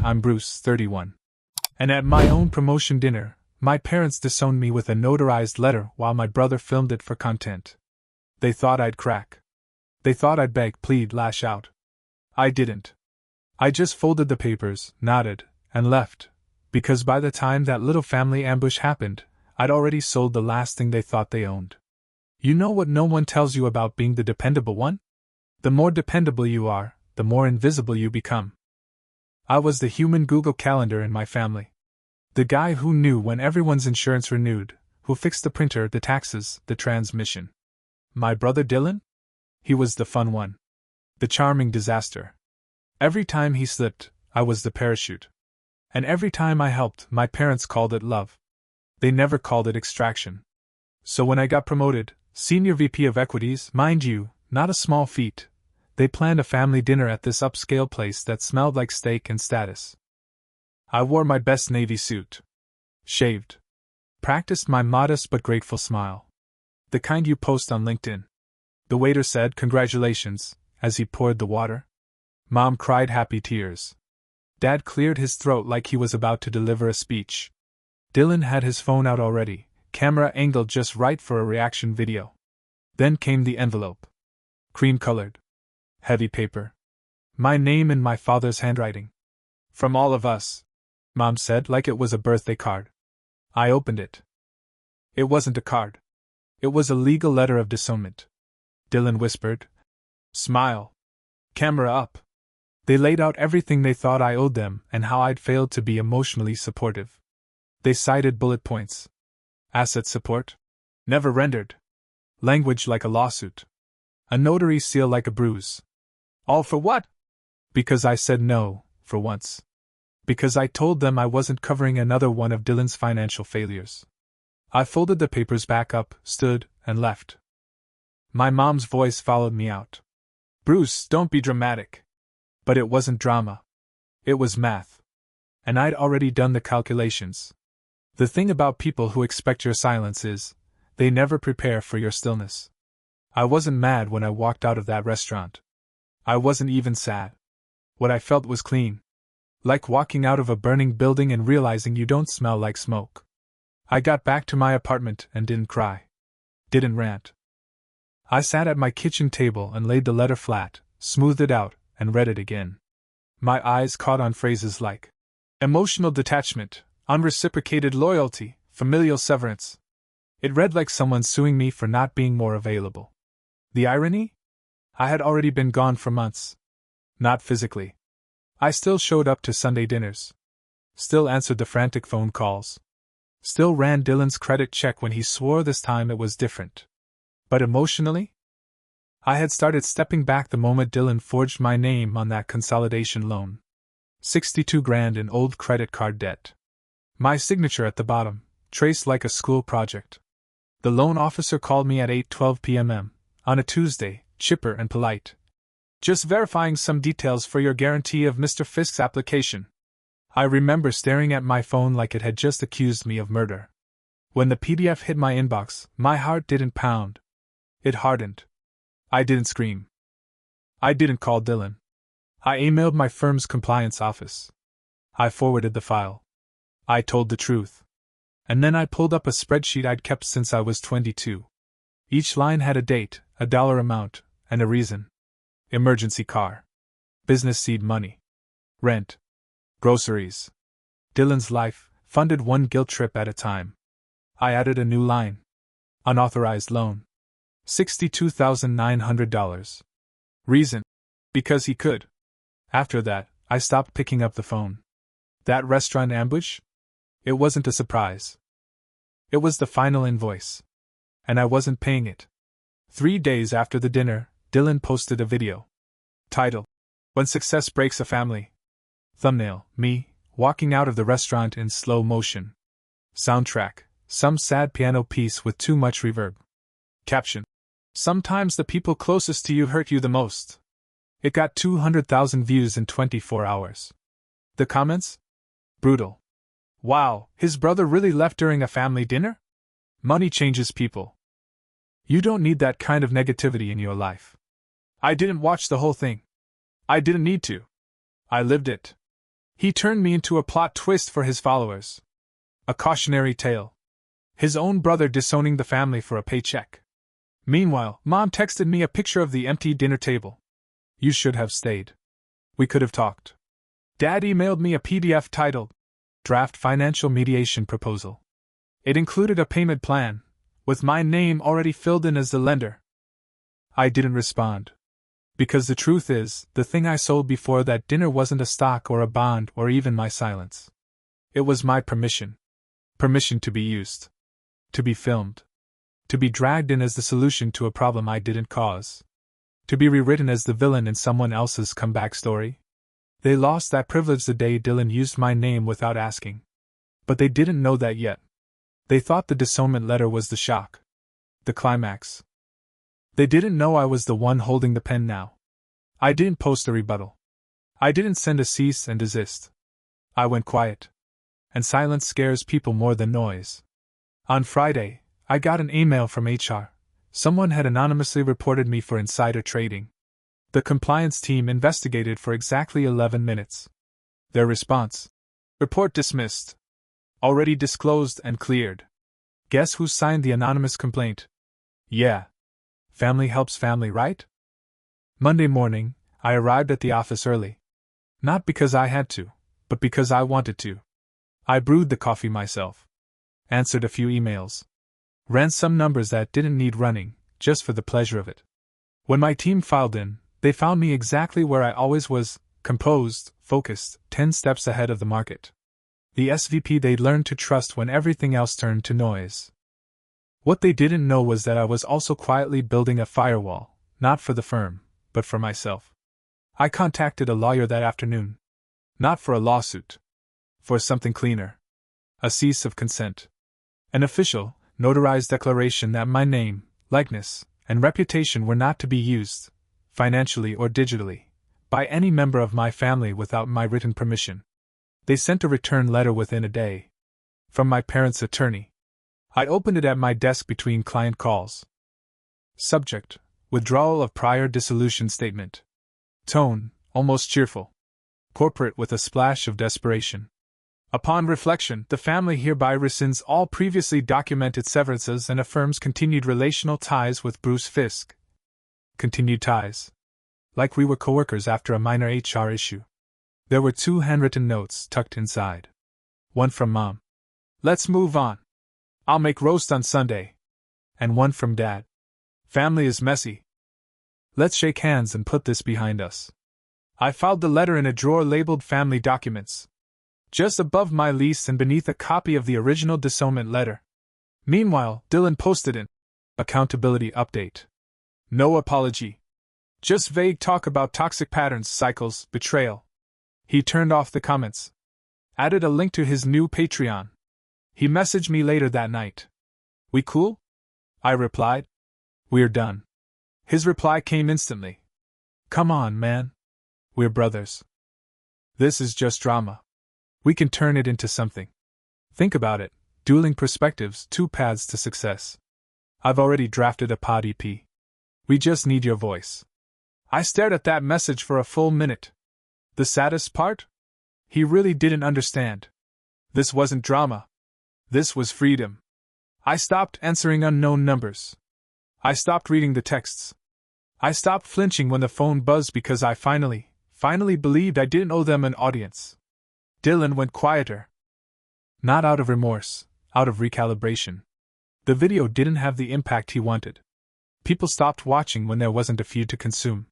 I'm Bruce, 31. And at my own promotion dinner, my parents disowned me with a notarized letter while my brother filmed it for content. They thought I'd crack. They thought I'd beg, plead, lash out. I didn't. I just folded the papers, nodded, and left, because by the time that little family ambush happened, I'd already sold the last thing they thought they owned. You know what no one tells you about being the dependable one? The more dependable you are, the more invisible you become. I was the human Google Calendar in my family. The guy who knew when everyone's insurance renewed, who fixed the printer, the taxes, the transmission. My brother Dylan? He was the fun one. The charming disaster. Every time he slipped, I was the parachute. And every time I helped, my parents called it love. They never called it extraction. So when I got promoted, Senior VP of Equities, mind you, not a small feat, they planned a family dinner at this upscale place that smelled like steak and status. I wore my best navy suit. Shaved. Practiced my modest but grateful smile. The kind you post on LinkedIn. The waiter said, "Congratulations," as he poured the water. Mom cried happy tears. Dad cleared his throat like he was about to deliver a speech. Dylan had his phone out already, camera angled just right for a reaction video. Then came the envelope. Cream-colored. Heavy paper. My name in my father's handwriting. "From all of us," Mom said like it was a birthday card. I opened it. It wasn't a card. It was a legal letter of disownment. Dylan whispered. "Smile. Camera up." They laid out everything they thought I owed them and how I'd failed to be emotionally supportive. They cited bullet points. Asset support. Never rendered. Language like a lawsuit. A notary seal like a bruise. All for what? Because I said no, for once. Because I told them I wasn't covering another one of Dylan's financial failures. I folded the papers back up, stood, and left. My mom's voice followed me out. "Bruce, don't be dramatic." But it wasn't drama. It was math. And I'd already done the calculations. The thing about people who expect your silence is, they never prepare for your stillness. I wasn't mad when I walked out of that restaurant. I wasn't even sad. What I felt was clean. Like walking out of a burning building and realizing you don't smell like smoke. I got back to my apartment and didn't cry. Didn't rant. I sat at my kitchen table and laid the letter flat, smoothed it out, and read it again. My eyes caught on phrases like emotional detachment, unreciprocated loyalty, familial severance. It read like someone suing me for not being more available. The irony? I had already been gone for months. Not physically. I still showed up to Sunday dinners. Still answered the frantic phone calls. Still ran Dylan's credit check when he swore this time it was different. But emotionally? I had started stepping back the moment Dylan forged my name on that consolidation loan. $62,000 in old credit card debt. My signature at the bottom, traced like a school project. The loan officer called me at 8:12 p.m. on a Tuesday, chipper and polite. "Just verifying some details for your guarantee of Mr. Fisk's application." I remember staring at my phone like it had just accused me of murder. When the PDF hit my inbox, my heart didn't pound. It hardened. I didn't scream. I didn't call Dylan. I emailed my firm's compliance office. I forwarded the file. I told the truth. And then I pulled up a spreadsheet I'd kept since I was 22. Each line had a date, a dollar amount, and a reason. Emergency car. Business seed money. Rent. Groceries. Dylan's life, funded one guilt trip at a time. I added a new line. Unauthorized loan. $62,900. Reason. Because he could. After that, I stopped picking up the phone. That restaurant ambush? It wasn't a surprise. It was the final invoice. And I wasn't paying it. 3 days after the dinner, Dylan posted a video. Title: When Success Breaks a Family. Thumbnail: me, walking out of the restaurant in slow motion. Soundtrack: some sad piano piece with too much reverb. Caption: Sometimes the people closest to you hurt you the most. It got 200,000 views in 24 hours. The comments? Brutal. Wow, his brother really left during a family dinner? Money changes people. You don't need that kind of negativity in your life. I didn't watch the whole thing. I didn't need to. I lived it. He turned me into a plot twist for his followers. A cautionary tale. His own brother disowning the family for a paycheck. Meanwhile, Mom texted me a picture of the empty dinner table. You should have stayed. We could have talked. Dad emailed me a PDF titled Draft Financial Mediation Proposal. It included a payment plan, with my name already filled in as the lender. I didn't respond. Because the truth is, the thing I sold before that dinner wasn't a stock or a bond or even my silence. It was my permission. Permission to be used. To be filmed. To be dragged in as the solution to a problem I didn't cause. To be rewritten as the villain in someone else's comeback story. They lost that privilege the day Dylan used my name without asking. But they didn't know that yet. They thought the disownment letter was the shock. The climax. They didn't know I was the one holding the pen now. I didn't post a rebuttal. I didn't send a cease and desist. I went quiet. And silence scares people more than noise. On Friday, I got an email from HR. Someone had anonymously reported me for insider trading. The compliance team investigated for exactly 11 minutes. Their response: report dismissed. Already disclosed and cleared. Guess who signed the anonymous complaint? Yeah. Family helps family, right? Monday morning, I arrived at the office early. Not because I had to, but because I wanted to. I brewed the coffee myself. Answered a few emails. Ran some numbers that didn't need running, just for the pleasure of it. When my team filed in, they found me exactly where I always was, composed, focused, 10 steps ahead of the market. The SVP they'd learned to trust when everything else turned to noise. What they didn't know was that I was also quietly building a firewall, not for the firm, but for myself. I contacted a lawyer that afternoon. Not for a lawsuit. For something cleaner. A cease of consent. An official, notarized declaration that my name, likeness, and reputation were not to be used, financially or digitally, by any member of my family without my written permission. They sent a return letter within a day. From my parents' attorney. I opened it at my desk between client calls. Subject: withdrawal of prior dissolution statement. Tone: almost cheerful. Corporate with a splash of desperation. Upon reflection, the family hereby rescinds all previously documented severances and affirms continued relational ties with Bruce Fisk. Continued ties. Like we were coworkers after a minor HR issue. There were 2 handwritten notes tucked inside. One from Mom. Let's move on. I'll make roast on Sunday. And one from Dad. Family is messy. Let's shake hands and put this behind us. I filed the letter in a drawer labeled Family Documents. Just above my lease and beneath a copy of the original disownment letter. Meanwhile, Dylan posted an accountability update. No apology. Just vague talk about toxic patterns, cycles, betrayal. He turned off the comments. Added a link to his new Patreon. He messaged me later that night. We cool? I replied. We're done. His reply came instantly. Come on, man. We're brothers. This is just drama. We can turn it into something. Think about it, dueling perspectives, 2 paths to success. I've already drafted a pod EP. We just need your voice. I stared at that message for a full minute. The saddest part? He really didn't understand. This wasn't drama. This was freedom. I stopped answering unknown numbers. I stopped reading the texts. I stopped flinching when the phone buzzed because I finally believed I didn't owe them an audience. Dylan went quieter. Not out of remorse, out of recalibration. The video didn't have the impact he wanted. People stopped watching when there wasn't a feud to consume.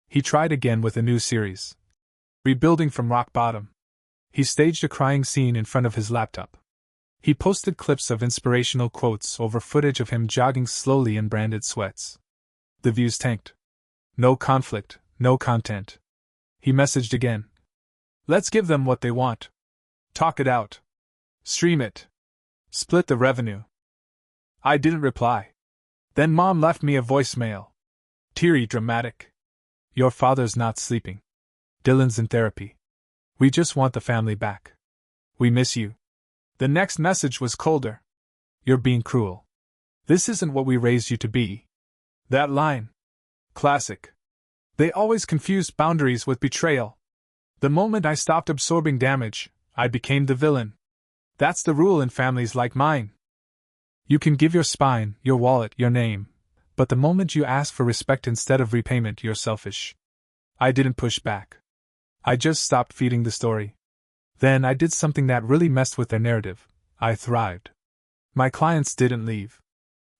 He tried again with a new series. Rebuilding from rock bottom. He staged a crying scene in front of his laptop. He posted clips of inspirational quotes over footage of him jogging slowly in branded sweats. The views tanked. No conflict, no content. He messaged again. Let's give them what they want. Talk it out. Stream it. Split the revenue. I didn't reply. Then Mom left me a voicemail. Teary, dramatic. Your father's not sleeping. Dylan's in therapy. We just want the family back. We miss you. The next message was colder. You're being cruel. This isn't what we raised you to be. That line. Classic. They always confused boundaries with betrayal. The moment I stopped absorbing damage, I became the villain. That's the rule in families like mine. You can give your spine, your wallet, your name, but the moment you ask for respect instead of repayment, you're selfish. I didn't push back. I just stopped feeding the story. Then I did something that really messed with their narrative. I thrived. My clients didn't leave.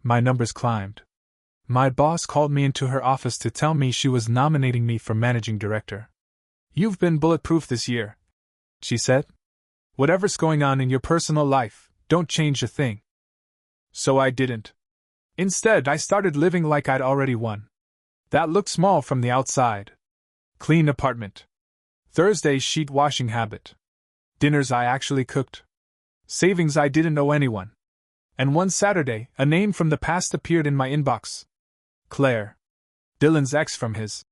My numbers climbed. My boss called me into her office to tell me she was nominating me for managing director. "You've been bulletproof this year," she said. "Whatever's going on in your personal life, don't change a thing." So I didn't. Instead, I started living like I'd already won. That looked small from the outside. Clean apartment. Thursday sheet washing habit. Dinners I actually cooked. Savings I didn't owe anyone. And one Saturday, a name from the past appeared in my inbox. Claire. Dylan's ex from his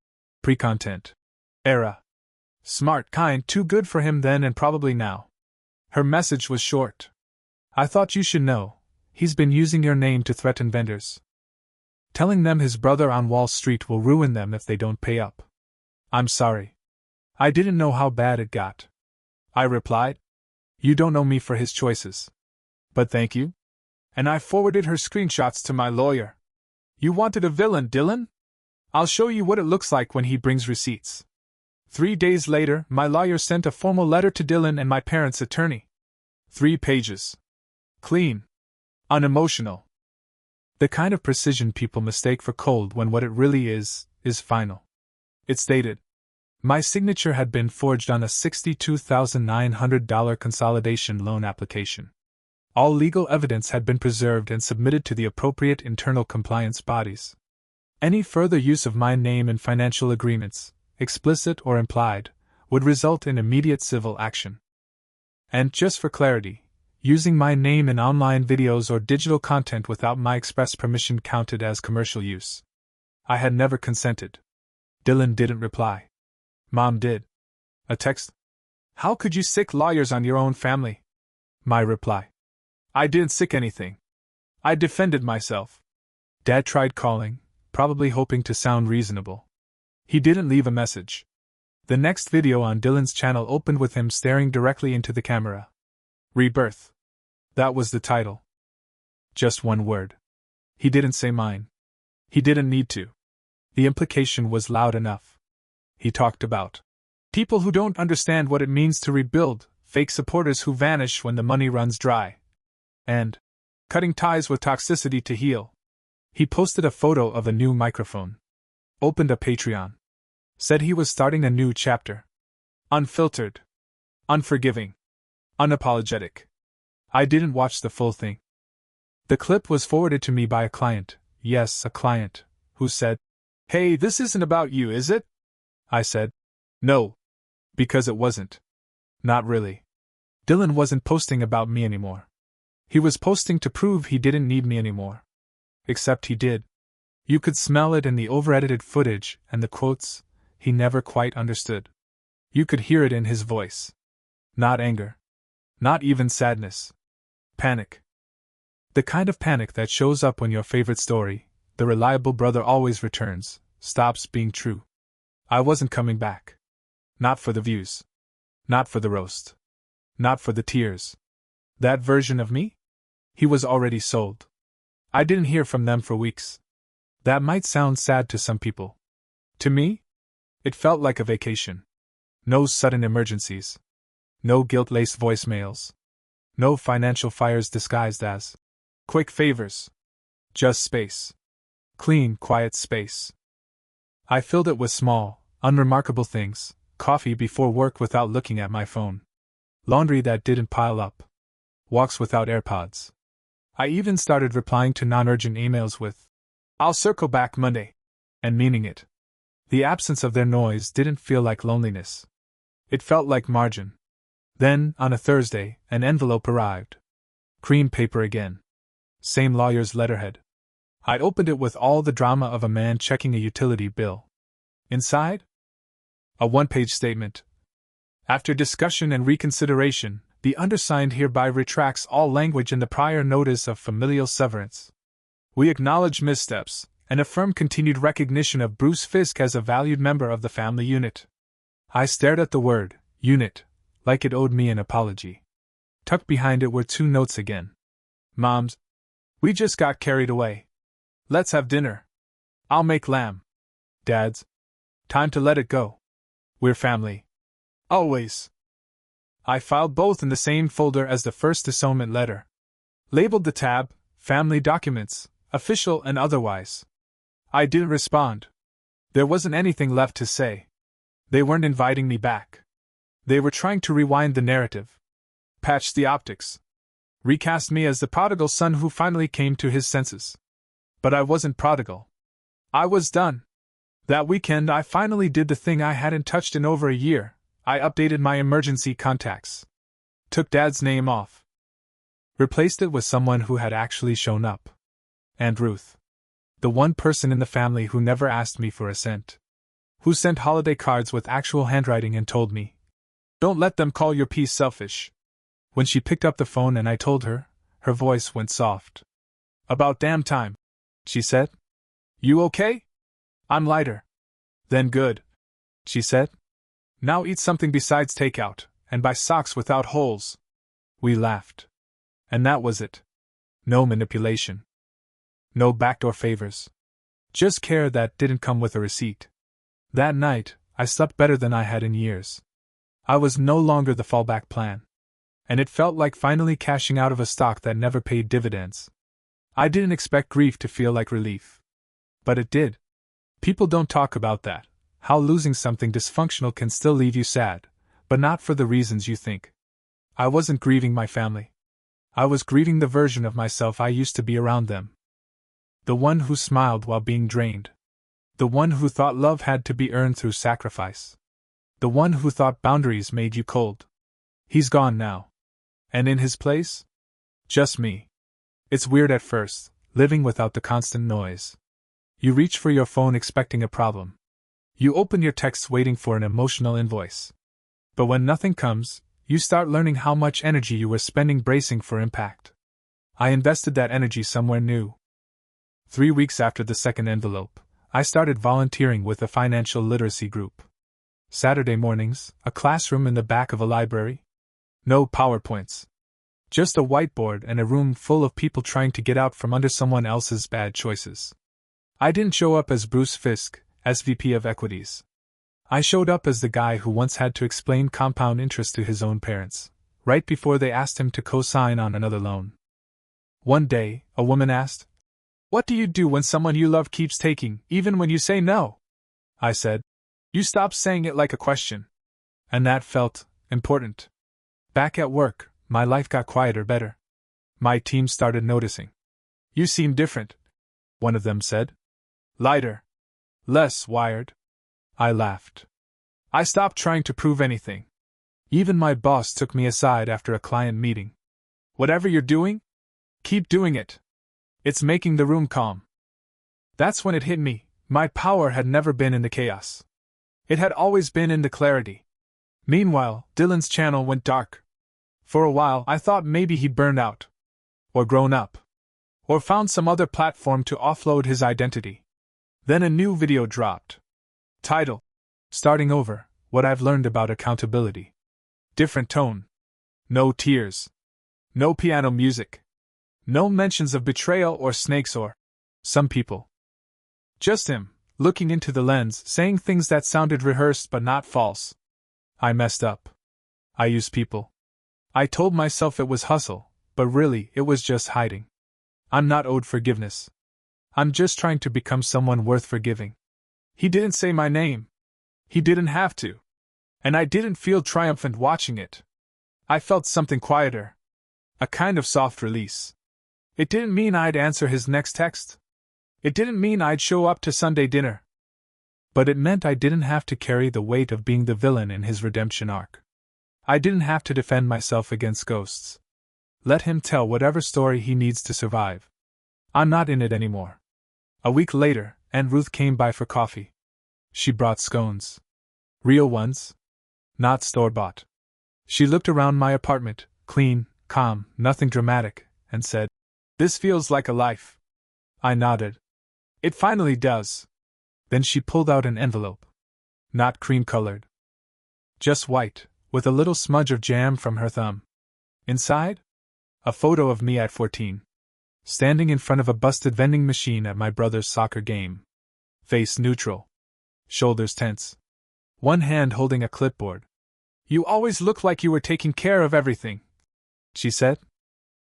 pre-content era. Smart, kind, too good for him then and probably now. Her message was short. "I thought you should know. He's been using your name to threaten vendors. Telling them his brother on Wall Street will ruin them if they don't pay up. I'm sorry. I didn't know how bad it got." I replied. "You don't know me for his choices. But thank you." And I forwarded her screenshots to my lawyer. "You wanted a villain, Dylan? I'll show you what it looks like when he brings receipts." 3 days later, my lawyer sent a formal letter to Dylan and my parents' attorney. 3 pages. Clean. Unemotional. The kind of precision people mistake for cold when what it really is final. It stated, my signature had been forged on a $62,900 consolidation loan application. All legal evidence had been preserved and submitted to the appropriate internal compliance bodies. Any further use of my name in financial agreements, explicit or implied, would result in immediate civil action. And just for clarity, using my name in online videos or digital content without my express permission counted as commercial use. I had never consented. Dylan didn't reply. Mom did. A text. "How could you sick lawyers on your own family?" My reply. "I didn't sick anything. I defended myself." Dad tried calling, probably hoping to sound reasonable. He didn't leave a message. The next video on Dylan's channel opened with him staring directly into the camera. Rebirth. That was the title. Just one word. He didn't say mine. He didn't need to. The implication was loud enough. He talked about people who don't understand what it means to rebuild, fake supporters who vanish when the money runs dry, and cutting ties with toxicity to heal. He posted a photo of a new microphone. Opened a Patreon. Said he was starting a new chapter. Unfiltered. Unforgiving. Unapologetic. I didn't watch the full thing. The clip was forwarded to me by a client, yes, a client, who said, "Hey, this isn't about you, is it?" I said, "No." Because it wasn't. Not really. Dylan wasn't posting about me anymore. He was posting to prove he didn't need me anymore. Except he did. You could smell it in the over-edited footage and the quotes he never quite understood. You could hear it in his voice. Not anger. Not even sadness. Panic. The kind of panic that shows up when your favorite story, the reliable brother always returns, stops being true. I wasn't coming back. Not for the views. Not for the roast. Not for the tears. That version of me? He was already sold. I didn't hear from them for weeks. That might sound sad to some people. To me, it felt like a vacation. No sudden emergencies. No guilt-laced voicemails. No financial fires disguised as quick favors. Just space. Clean, quiet space. I filled it with small, unremarkable things, coffee before work without looking at my phone. Laundry that didn't pile up. Walks without AirPods. I even started replying to non-urgent emails with, "I'll circle back Monday," and meaning it. The absence of their noise didn't feel like loneliness. It felt like margin. Then, on a Thursday, an envelope arrived. Cream paper again. Same lawyer's letterhead. I'd opened it with all the drama of a man checking a utility bill. Inside? A one-page statement. After discussion and reconsideration, the undersigned hereby retracts all language in the prior notice of familial severance. We acknowledge missteps and affirm continued recognition of Bruce Fisk as a valued member of the family unit. I stared at the word, unit, like it owed me an apology. Tucked behind it were 2 notes again. Mom's. We just got carried away. Let's have dinner. I'll make lamb. Dad's. Time to let it go. We're family. Always. I filed both in the same folder as the first disownment letter. Labeled the tab, Family Documents, Official and Otherwise. I didn't respond. There wasn't anything left to say. They weren't inviting me back. They were trying to rewind the narrative. Patch the optics. Recast me as the prodigal son who finally came to his senses. But I wasn't prodigal. I was done. That weekend I finally did the thing I hadn't touched in over a year. I updated my emergency contacts. Took Dad's name off. Replaced it with someone who had actually shown up. Aunt Ruth. The one person in the family who never asked me for a cent. Who sent holiday cards with actual handwriting and told me, "Don't let them call your piece selfish." When she picked up the phone and I told her, her voice went soft. "About damn time," she said. "You okay?" "I'm lighter." "Then good," she said. "Now eat something besides takeout, and buy socks without holes." We laughed. And that was it. No manipulation. No backdoor favors. Just care that didn't come with a receipt. That night, I slept better than I had in years. I was no longer the fallback plan. And it felt like finally cashing out of a stock that never paid dividends. I didn't expect grief to feel like relief. But it did. People don't talk about that, how losing something dysfunctional can still leave you sad, but not for the reasons you think. I wasn't grieving my family. I was grieving the version of myself I used to be around them. The one who smiled while being drained. The one who thought love had to be earned through sacrifice. The one who thought boundaries made you cold. He's gone now. And in his place? Just me. It's weird at first, living without the constant noise. You reach for your phone expecting a problem. You open your texts waiting for an emotional invoice. But when nothing comes, you start learning how much energy you were spending bracing for impact. I invested that energy somewhere new. 3 weeks after the second envelope, I started volunteering with a financial literacy group. Saturday mornings, a classroom in the back of a library. No PowerPoints. Just a whiteboard and a room full of people trying to get out from under someone else's bad choices. I didn't show up as Bruce Fisk, SVP of Equities. I showed up as the guy who once had to explain compound interest to his own parents, right before they asked him to co-sign on another loan. One day, a woman asked, "What do you do when someone you love keeps taking, even when you say no?" I said, "You stop saying it like a question." And that felt important. Back at work, my life got quieter better. My team started noticing. "You seem different," one of them said. "Lighter. Less wired." I laughed. I stopped trying to prove anything. Even my boss took me aside after a client meeting. "Whatever you're doing, keep doing it. It's making the room calm." That's when it hit me. My power had never been in the chaos. It had always been in the clarity. Meanwhile, Dylan's channel went dark. For a while, I thought maybe he'd burned out. Or grown up. Or found some other platform to offload his identity. Then a new video dropped. Title: Starting Over, What I've Learned About Accountability. Different tone. No tears. No piano music. No mentions of betrayal or snakes or some people. Just him, looking into the lens, saying things that sounded rehearsed but not false. I messed up. I used people. I told myself it was hustle, but really it was just hiding. I'm not owed forgiveness. I'm just trying to become someone worth forgiving. He didn't say my name. He didn't have to. And I didn't feel triumphant watching it. I felt something quieter. A kind of soft release. It didn't mean I'd answer his next text. It didn't mean I'd show up to Sunday dinner. But it meant I didn't have to carry the weight of being the villain in his redemption arc. I didn't have to defend myself against ghosts. Let him tell whatever story he needs to survive. I'm not in it anymore. A week later, Aunt Ruth came by for coffee. She brought scones. Real ones. Not store-bought. She looked around my apartment, clean, calm, nothing dramatic, and said, "This feels like a life." I nodded. "It finally does." Then she pulled out an envelope. Not cream-colored. Just white, with a little smudge of jam from her thumb. Inside? A photo of me at 14. Standing in front of a busted vending machine at my brother's soccer game. Face neutral. Shoulders tense. One hand holding a clipboard. "You always look like you were taking care of everything," she said.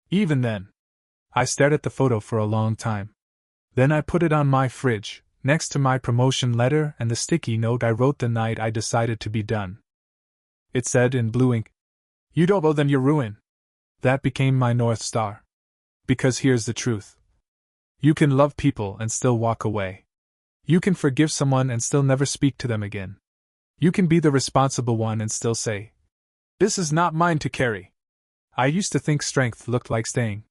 Even then. I stared at the photo for a long time. Then I put it on my fridge, next to my promotion letter and the sticky note I wrote the night I decided to be done. It said in blue ink, "You don't owe them your ruin." That became my North Star. Because here's the truth. You can love people and still walk away. You can forgive someone and still never speak to them again. You can be the responsible one and still say, "This is not mine to carry." I used to think strength looked like staying.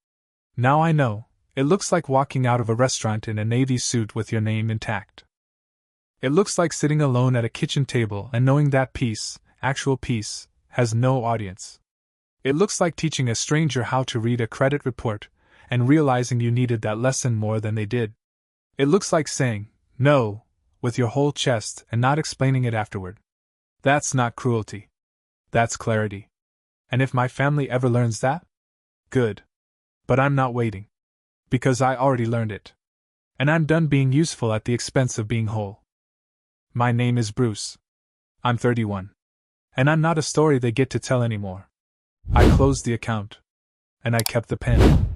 Now I know, it looks like walking out of a restaurant in a navy suit with your name intact. It looks like sitting alone at a kitchen table and knowing that peace, actual peace, has no audience. It looks like teaching a stranger how to read a credit report and realizing you needed that lesson more than they did. It looks like saying, "No," with your whole chest and not explaining it afterward. That's not cruelty. That's clarity. And if my family ever learns that, good. But I'm not waiting. Because I already learned it. And I'm done being useful at the expense of being whole. My name is Bruce. I'm 31. And I'm not a story they get to tell anymore. I closed the account. And I kept the pen.